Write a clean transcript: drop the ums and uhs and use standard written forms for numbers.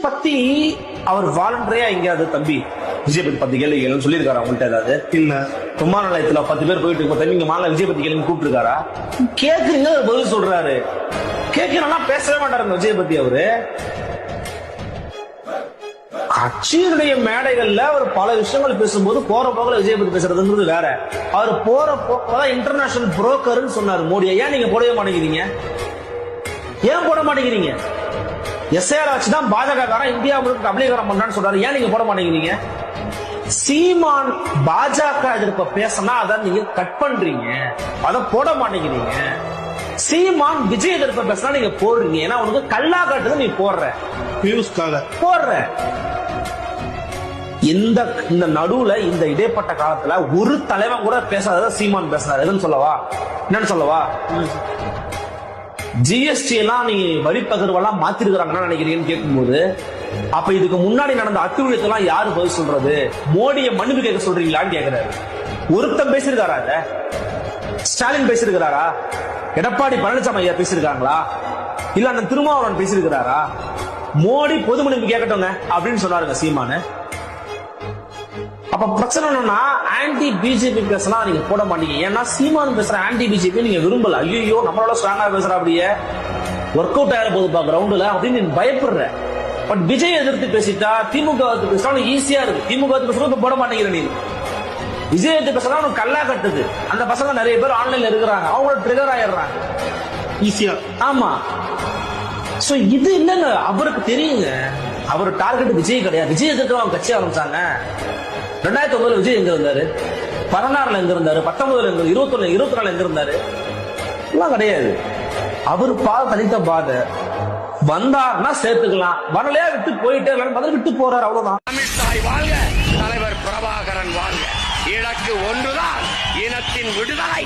பத்தி அவர் வாலண்டரியா எங்கேயாவது தம்பி விஜய் பத்தி கேள்வி சொல்லியிருக்காரு அவங்கள்ட்ட ஏதாவது? இல்ல. விமான நிலையத்துல 10 பேர் போயிட்டு இருக்க தம்பி மாலை விஜய் பத்தி கேள்வி கூப்பிட்டு இருக்காரா? கேக்குறீங்க பதில் சொல்றாரு. கேட்கிறா பேசவே மாட்டாரு விஜய் பத்தி. அவரு கட்சியினுடைய மேடைகள்ல அவர் பல விஷயங்கள் பேசும்போது போற போகல விஜய் பத்தி பேசுறதுங்கிறது வேற. அவர் போற போக்கதான் இன்டர்நேஷனல் புரோக்கர்னு சொன்னாரு மோடியை. ஏன் நீங்க போடவே மாட்டேங்கிறீங்க? ஏன் போட மாட்டேங்கிறீங்க? எஸ்ஐஆர் வச்சுதான் பாஜக காரன் இந்தியா முழுக்க அமளிகரம் பண்றான்னு சொல்றாரு. ஏன் நீங்க போட மாட்டேங்கிறீங்க? சீமான் பாஜக எதிர்ப்ப பேசினா அதை நீங்க கட் பண்றீங்க, அதை போட மாட்டேங்கிறீங்க. சீமான் விஜய் எதிர்ப்ப பேசினா நீங்க போடுறீங்க. ஏன்னா உனக்கு கல்லா காட்டுறது நீ போடுற, வியூஸ்க்காக போடுற. இந்த நடுவுல இந்த இடைப்பட்ட காலத்துல ஒரு தலைவன் கூட பேசாத சீமான் பேசினார். எதுன்னு சொல்லவா? என்னன்னு சொல்லவா? ஜிஎஸ்டி எல்லாம் நீ வரி பகிர்வெல்லாம் மாத்திருக்கிறாங்கன்னு நினைக்கிறீங்கன்னு கேட்கும்போது, அப்ப இதுக்கு முன்னாடி நடந்த அத்துவிழத்தெல்லாம் யாரு பதில் சொல்றது? மோடியை மன்னிப்பு கேட்க சொல்றீங்களான்னு கேட்கிறாரு. ஒருத்தன் பேசியிருக்காரா? ஸ்டாலின் பேசியிருக்கிறாரா? எடப்பாடி பழனிசாமி ஐயா பேசியிருக்காங்களா? இல்ல அந்த திருமாவளவன் பேசியிருக்கிறாரா? மோடி பொது மன்னிப்பு கேட்கட்டுங்க அப்படின்னு சொன்னாருங்க சீமானு. அப்ப பிரச்சனை என்னன்னா, ஆன்டி பிஜேபி பேசினா நீங்க போட மாட்டீங்க. ஏன்னா சீமான் பேசுற ஆன்டி பிஜேபி நீங்க விரும்பல. ஐயோ நம்மளோட ஸ்ட்ராங்கா பேசுற, அப்படியே ஒர்க் அவுட் ஆகிற போது கிரவுண்ட்ல அப்படின்னு நீங்க பயப்படுற. பட் விஜய் எதிர்த்து பேசிட்டா, திமுக பேசினா ஈஸியா இருக்கு. திமுக பேசுறது போட மாட்டேங்கிற நீ. விஜய் எதிர்த்து பேசினா உனக்கு கல்லா கட்டுது. அந்த பசங்க நிறைய பேர் ஆன்லைன்ல இருக்கிறாங்க, அவங்களோட ட்ரிகர் ஆயிடுறாங்க ஈஸியா. ஆமா. சோ இது இல்லங்க, அவருக்கு தெரியுங்க. அவர் டார்கெட் விஜய் கிடையாது. விஜய் எதிர்த்து அவங்க கட்சி ஆரம்பிச்சாங்க. 2009 விஜய் எங்க இருந்தாரு? 16ல எங்க இருந்தாரு? 19ல எங்க? 21, 24 எங்க இருந்தாரு? எல்லாம் கிடையாது. அவர் தனித்த பாதை. வந்தார்னா சேர்த்துக்கலாம், வரலையா விட்டு போயிட்டே பதில் விட்டு போறாரு. அவ்வளவுதான். தமிழ்தாய் வாழ்க, தலைவர் பிரபாகரன் வாழ்க. இலக்கு ஒன்றுதான், இனத்தின் விடுதலை.